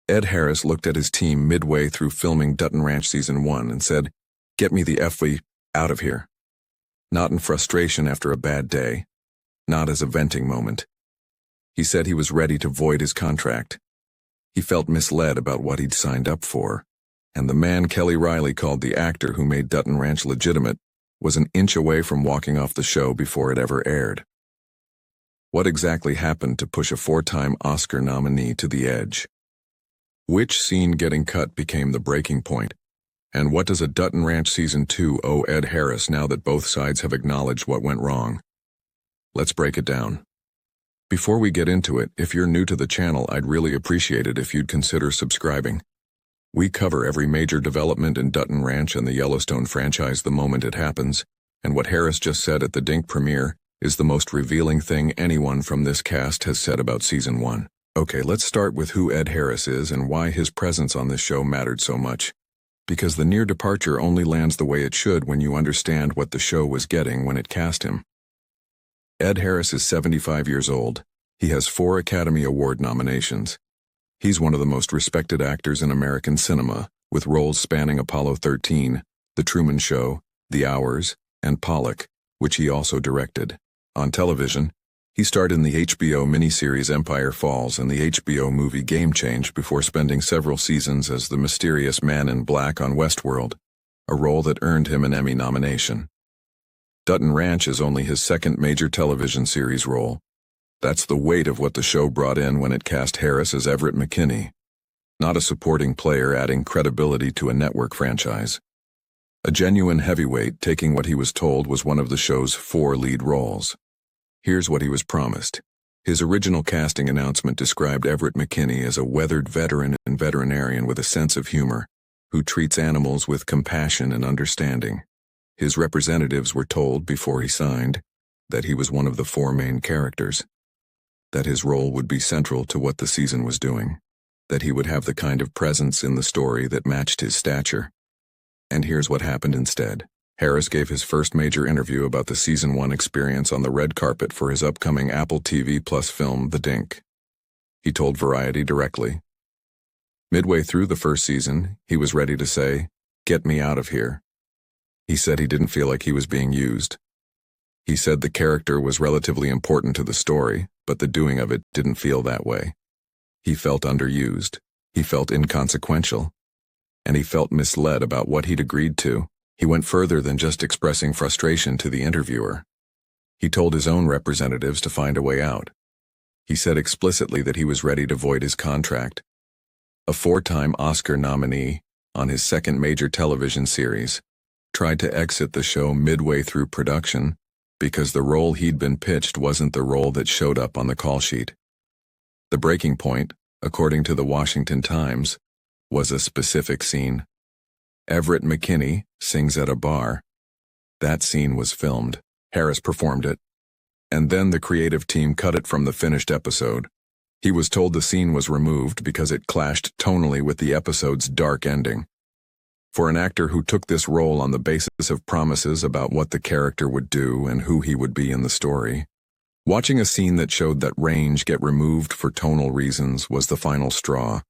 Ed Harris looked at his team midway through filming Dutton Ranch Season 1 and said, "Get me the F-way out of here." Not in frustration after a bad day, not as a venting moment. He said he was ready to void his contract. He felt misled about what he'd signed up for, and the man Kelly Reilly called the actor who made Dutton Ranch legitimate was an inch away from walking off the show before it ever aired. What exactly happened to push a 4-time Oscar nominee to the edge? Which scene getting cut became the breaking point? And what does a Dutton Ranch Season 2 owe Ed Harris now that both sides have acknowledged what went wrong? Let's break it down. Before we get into it, if you're new to the channel, I'd really appreciate it if you'd consider subscribing. We cover every major development in Dutton Ranch and the Yellowstone franchise the moment it happens, and what Harris just said at the Dink premiere is the most revealing thing anyone from this cast has said about Season 1. Okay, let's start with who Ed Harris is and why his presence on this show mattered so much. Because the near departure only lands the way it should when you understand what the show was getting when it cast him. Ed Harris is 75 years old. He has 4 Academy Award nominations. He's one of the most respected actors in American cinema, with roles spanning Apollo 13, The Truman Show, The Hours, and Pollock, which he also directed. On television, he starred in the HBO miniseries Empire Falls and the HBO movie Game Change before spending several seasons as the mysterious Man in Black on Westworld, a role that earned him an Emmy nomination. Dutton Ranch is only his 2nd major television series role. That's the weight of what the show brought in when it cast Harris as Everett McKinney, not a supporting player adding credibility to a network franchise. A genuine heavyweight taking what he was told was one of the show's 4 lead roles. Here's what he was promised. His original casting announcement described Everett McKinney as a weathered veteran and veterinarian with a sense of humor, who treats animals with compassion and understanding. His representatives were told before he signed that he was one of the 4 main characters, that his role would be central to what the season was doing, that he would have the kind of presence in the story that matched his stature. And here's what happened instead. Harris gave his first major interview about the Season 1 experience on the red carpet for his upcoming Apple TV Plus film, The Dink. He told Variety directly. Midway through the first season, he was ready to say, "Get me out of here." He said he didn't feel like he was being used. He said the character was relatively important to the story, but the doing of it didn't feel that way. He felt underused, he felt inconsequential, and he felt misled about what he'd agreed to. He went further than just expressing frustration to the interviewer. He told his own representatives to find a way out. He said explicitly that he was ready to void his contract. A 4-time Oscar nominee on his 2nd major television series tried to exit the show midway through production because the role he'd been pitched wasn't the role that showed up on the call sheet. The breaking point, according to the Washington Times, was a specific scene. Everett McKinney sings at a bar. That scene was filmed. Harris performed it. And then the creative team cut it from the finished episode. He was told the scene was removed because it clashed tonally with the episode's dark ending. For an actor who took this role on the basis of promises about what the character would do and who he would be in the story, watching a scene that showed that range get removed for tonal reasons was the final straw.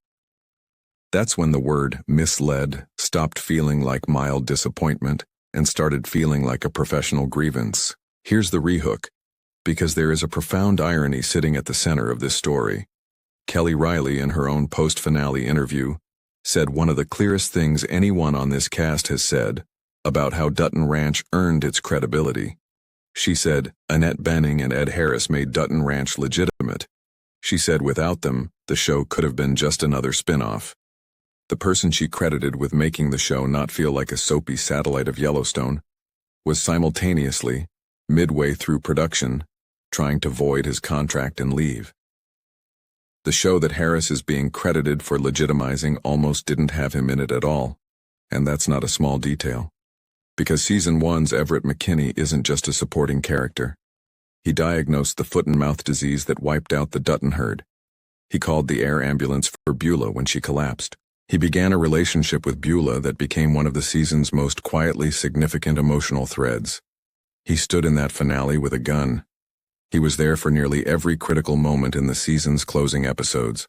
That's when the word misled stopped feeling like mild disappointment and started feeling like a professional grievance. Here's the rehook, because there is a profound irony sitting at the center of this story. Kelly Reilly, in her own post-finale interview, said one of the clearest things anyone on this cast has said about how Dutton Ranch earned its credibility. She said, Annette Bening and Ed Harris made Dutton Ranch legitimate. She said without them, the show could have been just another spin-off. The person she credited with making the show not feel like a soapy satellite of Yellowstone was simultaneously, midway through production, trying to void his contract and leave. The show that Harris is being credited for legitimizing almost didn't have him in it at all, and that's not a small detail. Because Season 1's Everett McKinney isn't just a supporting character. He diagnosed the foot and mouth disease that wiped out the Dutton herd. He called the air ambulance for Beulah when she collapsed. He began a relationship with Beulah that became one of the season's most quietly significant emotional threads. He stood in that finale with a gun. He was there for nearly every critical moment in the season's closing episodes.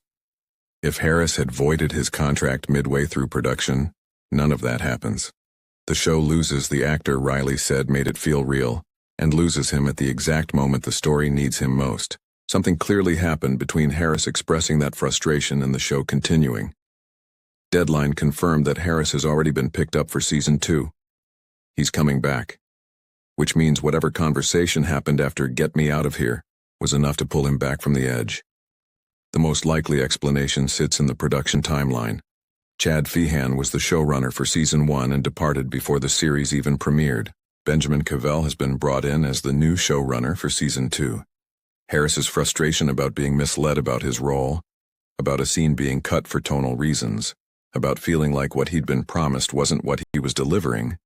If Harris had voided his contract midway through production, none of that happens. The show loses the actor Reilly said made it feel real, and loses him at the exact moment the story needs him most. Something clearly happened between Harris expressing that frustration and the show continuing. Deadline confirmed that Harris has already been picked up for season 2. He's coming back. Which means whatever conversation happened after "Get Me Out of Here" was enough to pull him back from the edge. The most likely explanation sits in the production timeline. Chad Feehan was the showrunner for season 1 and departed before the series even premiered. Benjamin Cavell has been brought in as the new showrunner for season 2. Harris's frustration about being misled about his role, about a scene being cut for tonal reasons, about feeling like what he'd been promised wasn't what he was delivering,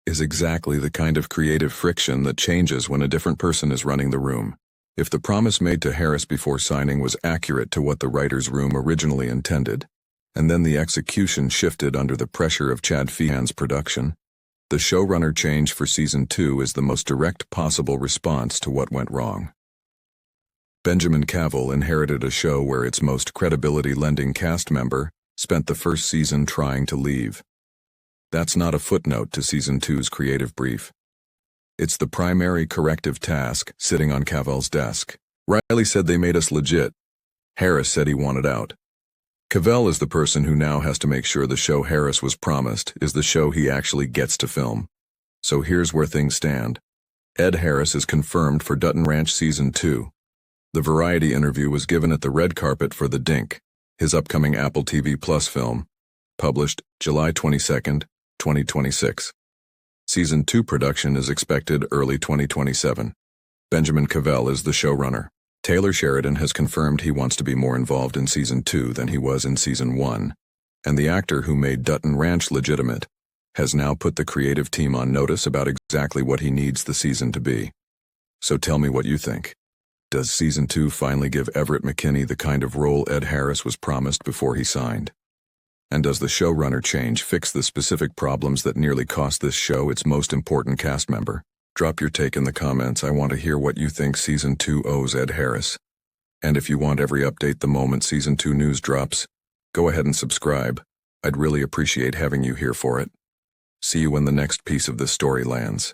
is exactly the kind of creative friction that changes when a different person is running the room. If the promise made to Harris before signing was accurate to what the writer's room originally intended, and then the execution shifted under the pressure of Chad Feehan's production, the showrunner change for season 2 is the most direct possible response to what went wrong. Benjamin Cavell inherited a show where its most credibility-lending cast member spent the first season trying to leave. That's not a footnote to season 2's creative brief. It's the primary corrective task sitting on Cavell's desk. Reilly said they made us legit. Harris said he wanted out. Cavell is the person who now has to make sure the show Harris was promised is the show he actually gets to film. So here's where things stand. Ed Harris is confirmed for Dutton Ranch season 2. The Variety interview was given at the red carpet for The Dink, his upcoming Apple TV Plus film, published July 22, 2026. Season 2 production is expected early 2027. Benjamin Cavell is the showrunner. Taylor Sheridan has confirmed he wants to be more involved in season 2 than he was in season 1, and the actor who made Dutton Ranch legitimate has now put the creative team on notice about exactly what he needs the season to be. So tell me what you think. Does season 2 finally give Everett McKinney the kind of role Ed Harris was promised before he signed? And does the showrunner change fix the specific problems that nearly cost this show its most important cast member? Drop your take in the comments. I want to hear what you think season 2 owes Ed Harris. And if you want every update the moment season 2 news drops, go ahead and subscribe. I'd really appreciate having you here for it. See you when the next piece of this story lands.